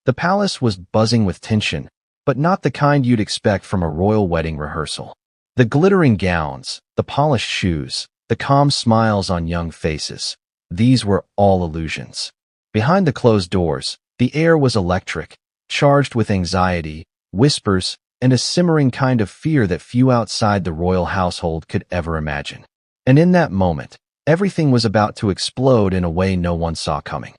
The palace was buzzing with tension, but not the kind you'd expect from a royal wedding rehearsal. The glittering gowns, the polished shoes, the calm smiles on young faces, these were all illusions. Behind the closed doors, the air was electric, charged with anxiety, whispers, and a simmering kind of fear that few outside the royal household could ever imagine. And in that moment, everything was about to explode in a way no one saw coming.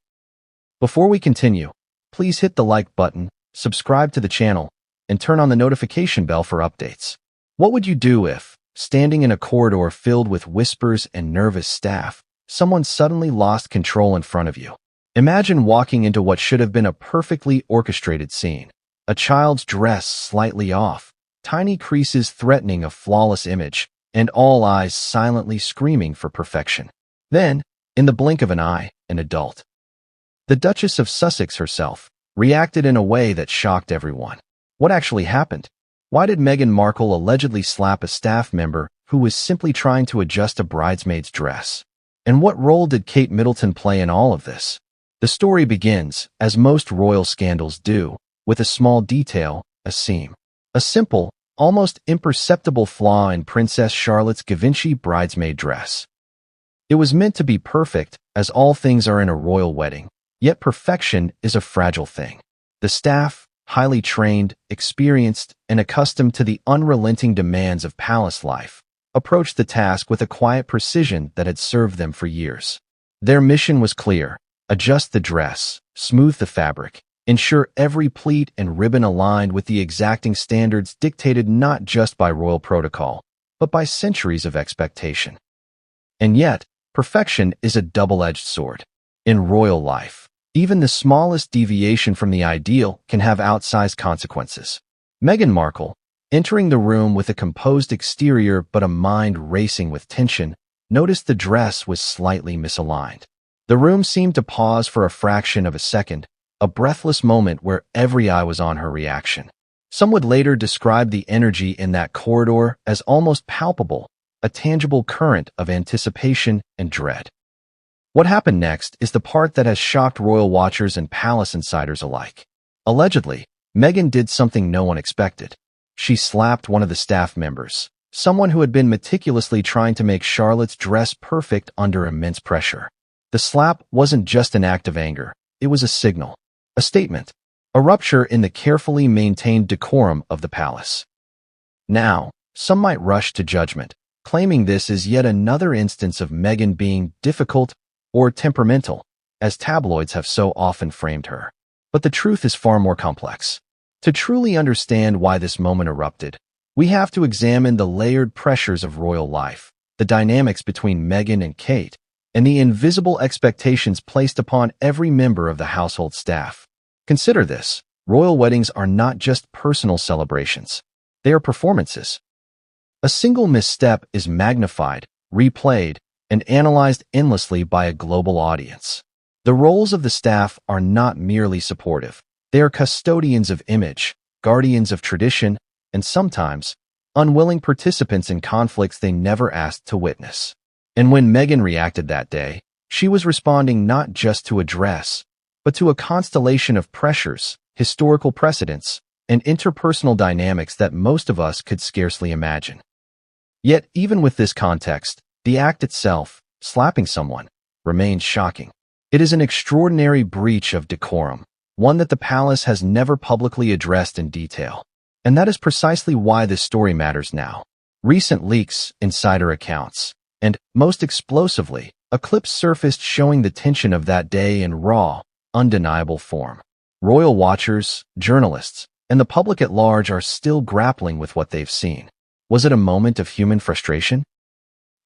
Before we continue, please hit the like button, subscribe to the channel, and turn on the notification bell for updates. What would you do if, standing in a corridor filled with whispers and nervous staff, someone suddenly lost control in front of you? Imagine walking into what should have been a perfectly orchestrated scene. A child's dress slightly off, tiny creases threatening a flawless image, and all eyes silently screaming for perfection. Then, in the blink of an eye, an adult, the Duchess of Sussex herself, reacted in a way that shocked everyone. What actually happened? Why did Meghan Markle allegedly slap a staff member who was simply trying to adjust a bridesmaid's dress? And what role did Kate Middleton play in all of this? The story begins, as most royal scandals do, with a small detail, a seam. A simple, almost imperceptible flaw in Princess Charlotte's Givenchy bridesmaid dress. It was meant to be perfect, as all things are in a royal wedding, yet perfection is a fragile thing. The staff, highly trained, experienced, and accustomed to the unrelenting demands of palace life, approached the task with a quiet precision that had served them for years. Their mission was clear: adjust the dress, smooth the fabric, ensure every pleat and ribbon aligned with the exacting standards dictated not just by royal protocol, but by centuries of expectation. And yet, perfection is a double-edged sword. In royal life, even the smallest deviation from the ideal can have outsized consequences. Meghan Markle, entering the room with a composed exterior but a mind racing with tension, noticed the dress was slightly misaligned. The room seemed to pause for a fraction of a second, a breathless moment where every eye was on her reaction. Some would later describe the energy in that corridor as almost palpable, a tangible current of anticipation and dread. What happened next is the part that has shocked royal watchers and palace insiders alike. Allegedly, Meghan did something no one expected. She slapped one of the staff members, someone who had been meticulously trying to make Charlotte's dress perfect under immense pressure. The slap wasn't just an act of anger, it was a signal, a statement, a rupture in the carefully maintained decorum of the palace. Now, some might rush to judgment, claiming this is yet another instance of Meghan being difficult or temperamental, as tabloids have so often framed her. But the truth is far more complex. To truly understand why this moment erupted, we have to examine the layered pressures of royal life, the dynamics between Meghan and Kate, and the invisible expectations placed upon every member of the household staff. Consider this: royal weddings are not just personal celebrations. They are performances. A single misstep is magnified, replayed, and analyzed endlessly by a global audience. The roles of the staff are not merely supportive. They are custodians of image, guardians of tradition, and sometimes unwilling participants in conflicts they never asked to witness. And when Meghan reacted that day, she was responding not just to a dress, but to a constellation of pressures, historical precedents, and interpersonal dynamics that most of us could scarcely imagine. Yet, even with this context, the act itself, slapping someone, remains shocking. It is an extraordinary breach of decorum, one that the palace has never publicly addressed in detail. And that is precisely why this story matters now. Recent leaks, insider accounts, and, most explosively, a clip surfaced showing the tension of that day in raw, undeniable form. Royal watchers, journalists, and the public at large are still grappling with what they've seen. Was it a moment of human frustration?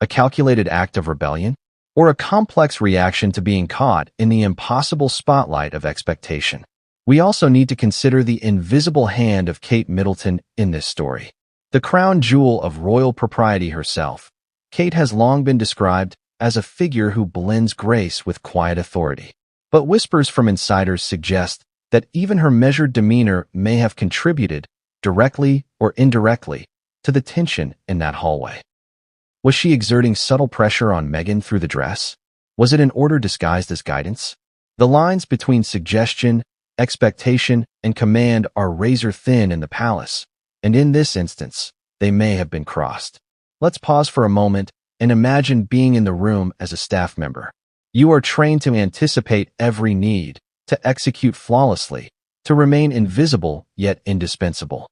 A calculated act of rebellion? Or a complex reaction to being caught in the impossible spotlight of expectation? We also need to consider the invisible hand of Kate Middleton in this story. The crown jewel of royal propriety herself, Kate has long been described as a figure who blends grace with quiet authority. But whispers from insiders suggest that even her measured demeanor may have contributed, directly or indirectly, to the tension in that hallway. Was she exerting subtle pressure on Meghan through the dress? Was it an order disguised as guidance? The lines between suggestion expectation, and command are razor-thin in the palace, and in this instance, they may have been crossed. Let's pause for a moment and imagine being in the room as a staff member. You are trained to anticipate every need, to execute flawlessly, to remain invisible yet indispensable.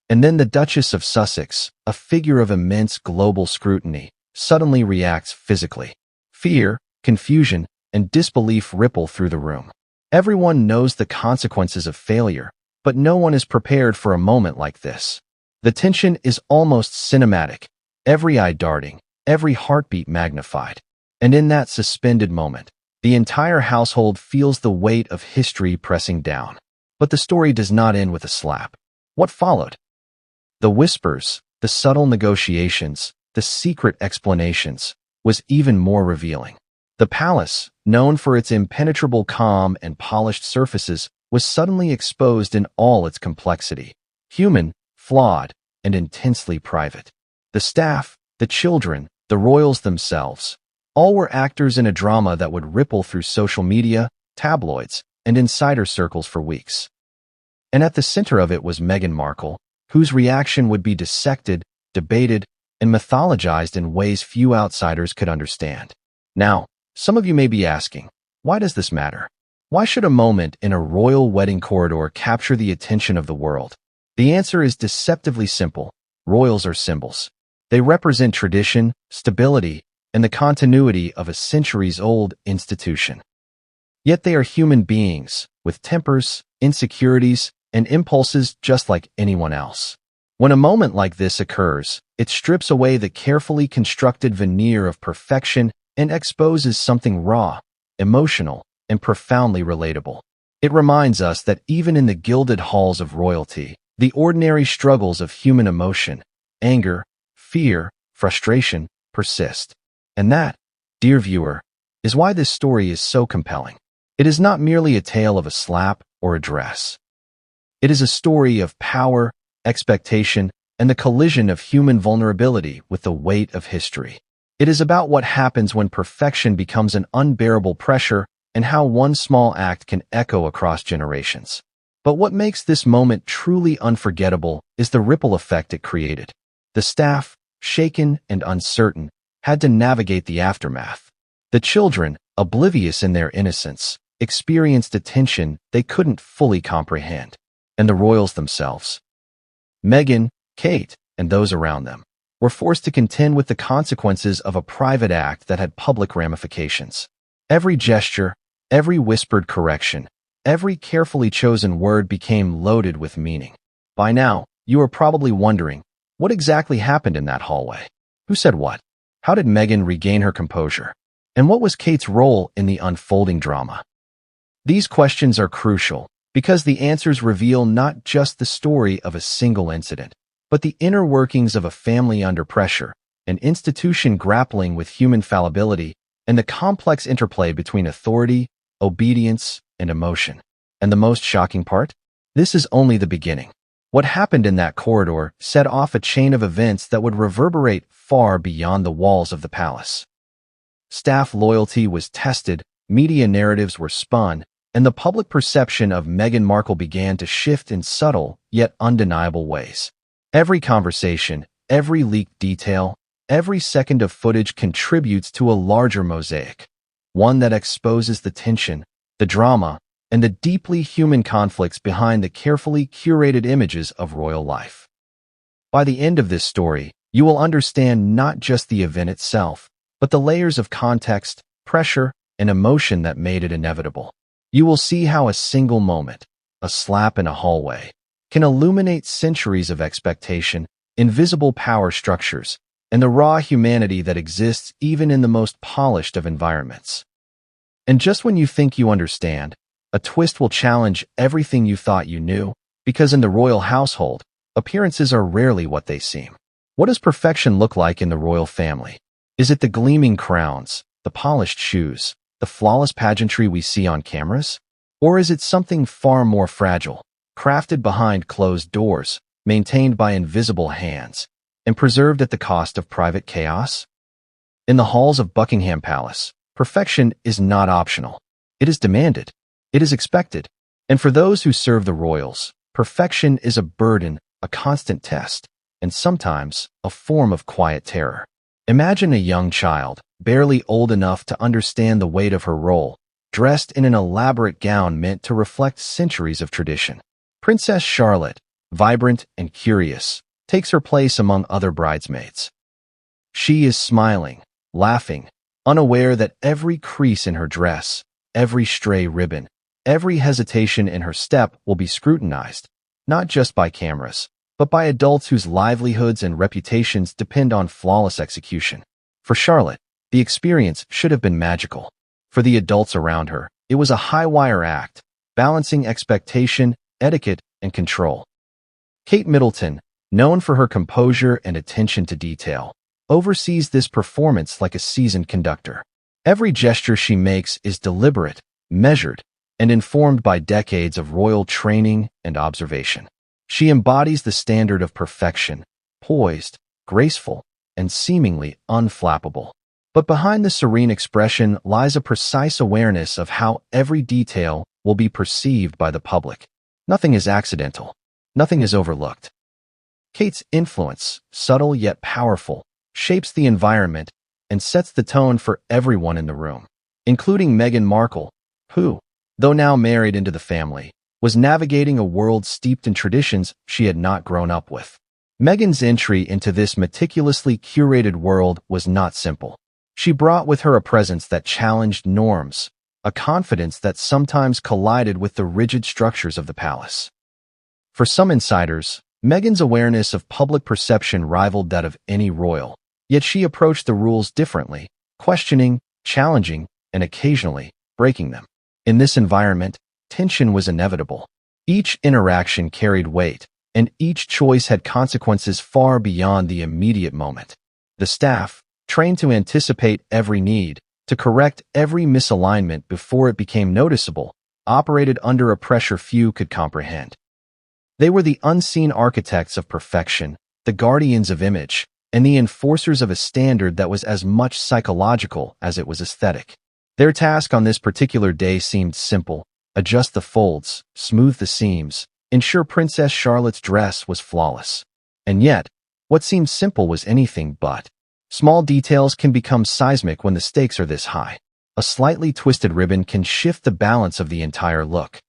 And then the Duchess of Sussex, a figure of immense global scrutiny, suddenly reacts physically. Fear, confusion, and disbelief ripple through the room. Everyone knows the consequences of failure, but no one is prepared for a moment like this. The tension is almost cinematic, every eye darting, every heartbeat magnified. And in that suspended moment, the entire household feels the weight of history pressing down. But the story does not end with a slap. What followed? The whispers, the subtle negotiations, the secret explanations, was even more revealing. The palace, known for its impenetrable calm and polished surfaces, was suddenly exposed in all its complexity. Human, flawed, and intensely private. The staff, the children, the royals themselves, all were actors in a drama that would ripple through social media, tabloids, and insider circles for weeks. And at the center of it was Meghan Markle, whose reaction would be dissected, debated, and mythologized in ways few outsiders could understand. Now, some of you may be asking, why does this matter? Why should a moment in a royal wedding corridor capture the attention of the world? The answer is deceptively simple. Royals are symbols. They represent tradition, stability, and the continuity of a centuries-old institution. Yet they are human beings, with tempers, insecurities, and impulses just like anyone else. When a moment like this occurs, it strips away the carefully constructed veneer of perfection and exposes something raw, emotional, and profoundly relatable. It reminds us that even in the gilded halls of royalty, the ordinary struggles of human emotion, anger, fear, frustration, persist. And that, dear viewer, is why this story is so compelling. It is not merely a tale of a slap or a dress. It is a story of power, expectation, and the collision of human vulnerability with the weight of history. It is about what happens when perfection becomes an unbearable pressure and how one small act can echo across generations. But what makes this moment truly unforgettable is the ripple effect it created. The staff, shaken and uncertain, had to navigate the aftermath. The children, oblivious in their innocence, experienced a tension they couldn't fully comprehend. And the royals themselves, Meghan, Kate, and those around them, were forced to contend with the consequences of a private act that had public ramifications. Every gesture, every whispered correction, every carefully chosen word became loaded with meaning. By now, you are probably wondering, what exactly happened in that hallway? Who said what? How did Meghan regain her composure? And what was Kate's role in the unfolding drama? These questions are crucial because the answers reveal not just the story of a single incident, but the inner workings of a family under pressure, an institution grappling with human fallibility, and the complex interplay between authority, obedience, and emotion. And the most shocking part? This is only the beginning. What happened in that corridor set off a chain of events that would reverberate far beyond the walls of the palace. Staff loyalty was tested, media narratives were spun, and the public perception of Meghan Markle began to shift in subtle, yet undeniable ways. Every conversation, every leaked detail, every second of footage contributes to a larger mosaic, one that exposes the tension, the drama, and the deeply human conflicts behind the carefully curated images of royal life. By the end of this story, you will understand not just the event itself, but the layers of context, pressure, and emotion that made it inevitable. You will see how a single moment, a slap in a hallway, can illuminate centuries of expectation, invisible power structures, and the raw humanity that exists even in the most polished of environments. And just when you think you understand, a twist will challenge everything you thought you knew, because in the royal household, appearances are rarely what they seem. What does perfection look like in the royal family? Is it the gleaming crowns, the polished shoes, the flawless pageantry we see on cameras? Or is it something far more fragile, crafted behind closed doors, maintained by invisible hands, and preserved at the cost of private chaos? In the halls of Buckingham Palace, perfection is not optional. It is demanded. It is expected. And for those who serve the royals, perfection is a burden, a constant test, and sometimes a form of quiet terror. Imagine a young child, barely old enough to understand the weight of her role, dressed in an elaborate gown meant to reflect centuries of tradition. Princess Charlotte, vibrant and curious, takes her place among other bridesmaids. She is smiling, laughing, unaware that every crease in her dress, every stray ribbon, every hesitation in her step will be scrutinized, not just by cameras, but by adults whose livelihoods and reputations depend on flawless execution. For Charlotte, the experience should have been magical. For the adults around her, it was a high-wire act, balancing expectation, etiquette, and control. Kate Middleton, known for her composure and attention to detail, oversees this performance like a seasoned conductor. Every gesture she makes is deliberate, measured, and informed by decades of royal training and observation. She embodies the standard of perfection, poised, graceful, and seemingly unflappable. But behind the serene expression lies a precise awareness of how every detail will be perceived by the public. Nothing is accidental. Nothing is overlooked. Kate's influence, subtle yet powerful, shapes the environment and sets the tone for everyone in the room, including Meghan Markle, who, though now married into the family, was navigating a world steeped in traditions she had not grown up with. Meghan's entry into this meticulously curated world was not simple. She brought with her a presence that challenged norms, a confidence that sometimes collided with the rigid structures of the palace. For some insiders, Meghan's awareness of public perception rivaled that of any royal, yet she approached the rules differently, questioning, challenging, and occasionally breaking them. In this environment, tension was inevitable. Each interaction carried weight, and each choice had consequences far beyond the immediate moment. The staff, trained to anticipate every need, to correct every misalignment before it became noticeable, operated under a pressure few could comprehend. They were the unseen architects of perfection, the guardians of image, and the enforcers of a standard that was as much psychological as it was aesthetic. Their task on this particular day seemed simple: adjust the folds, smooth the seams, ensure Princess Charlotte's dress was flawless. And yet, what seemed simple was anything but. Small details can become seismic when the stakes are this high. A slightly twisted ribbon can shift the balance of the entire look.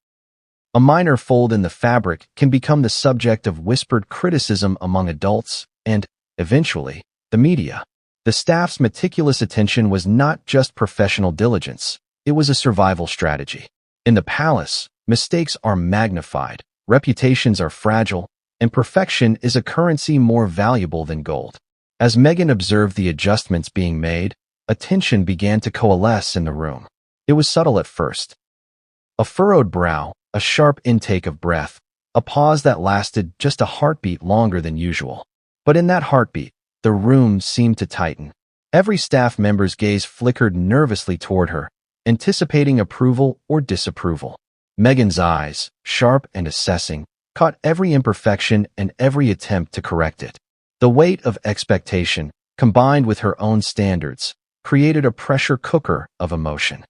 A minor fold in the fabric can become the subject of whispered criticism among adults and, eventually, the media. The staff's meticulous attention was not just professional diligence, it was a survival strategy. In the palace, mistakes are magnified, reputations are fragile, and perfection is a currency more valuable than gold. As Meghan observed the adjustments being made, a tension began to coalesce in the room. It was subtle at first. A furrowed brow, a sharp intake of breath, a pause that lasted just a heartbeat longer than usual. But in that heartbeat, the room seemed to tighten. Every staff member's gaze flickered nervously toward her, anticipating approval or disapproval. Meghan's eyes, sharp and assessing, caught every imperfection and every attempt to correct it. The weight of expectation, combined with her own standards, created a pressure cooker of emotion.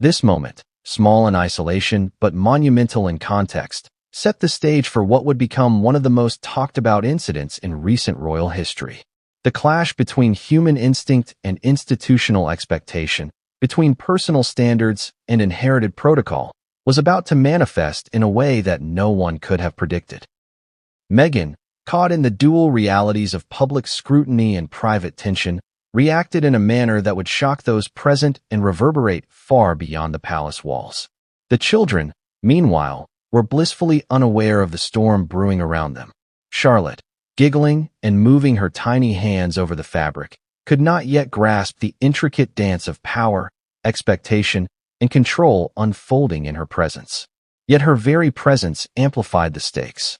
This moment, small in isolation but monumental in context, set the stage for what would become one of the most talked-about incidents in recent royal history. The clash between human instinct and institutional expectation, between personal standards and inherited protocol, was about to manifest in a way that no one could have predicted. Meghan, caught in the dual realities of public scrutiny and private tension, reacted in a manner that would shock those present and reverberate far beyond the palace walls. The children, meanwhile, were blissfully unaware of the storm brewing around them. Charlotte, giggling and moving her tiny hands over the fabric, could not yet grasp the intricate dance of power, expectation, and control unfolding in her presence. Yet her very presence amplified the stakes.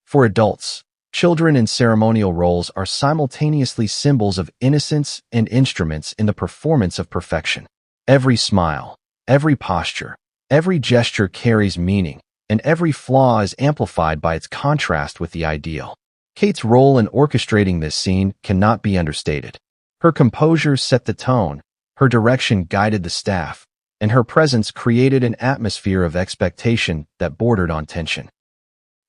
For adults, children in ceremonial roles are simultaneously symbols of innocence and instruments in the performance of perfection. Every smile, every posture, every gesture carries meaning, and every flaw is amplified by its contrast with the ideal. Kate's role in orchestrating this scene cannot be understated. Her composure set the tone, her direction guided the staff, and her presence created an atmosphere of expectation that bordered on tension.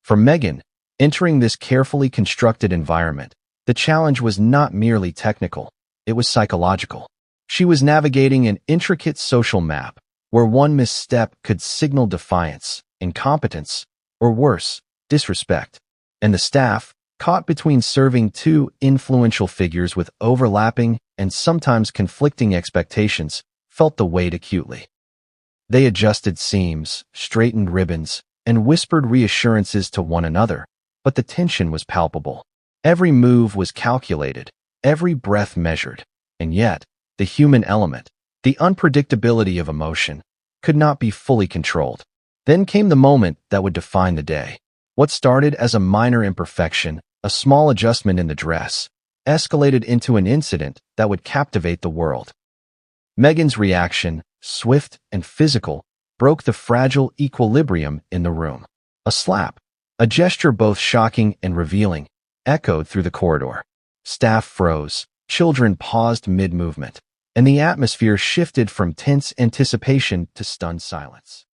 For Meghan, entering this carefully constructed environment, the challenge was not merely technical, it was psychological. She was navigating an intricate social map, where one misstep could signal defiance, incompetence, or worse, disrespect. And the staff, caught between serving two influential figures with overlapping and sometimes conflicting expectations, felt the weight acutely. They adjusted seams, straightened ribbons, and whispered reassurances to one another, but the tension was palpable. Every move was calculated, every breath measured, and yet, the human element, the unpredictability of emotion, could not be fully controlled. Then came the moment that would define the day. What started as a minor imperfection, a small adjustment in the dress, escalated into an incident that would captivate the world. Meghan's reaction, swift and physical, broke the fragile equilibrium in the room. A slap, a gesture both shocking and revealing, echoed through the corridor. Staff froze, children paused mid-movement, and the atmosphere shifted from tense anticipation to stunned silence.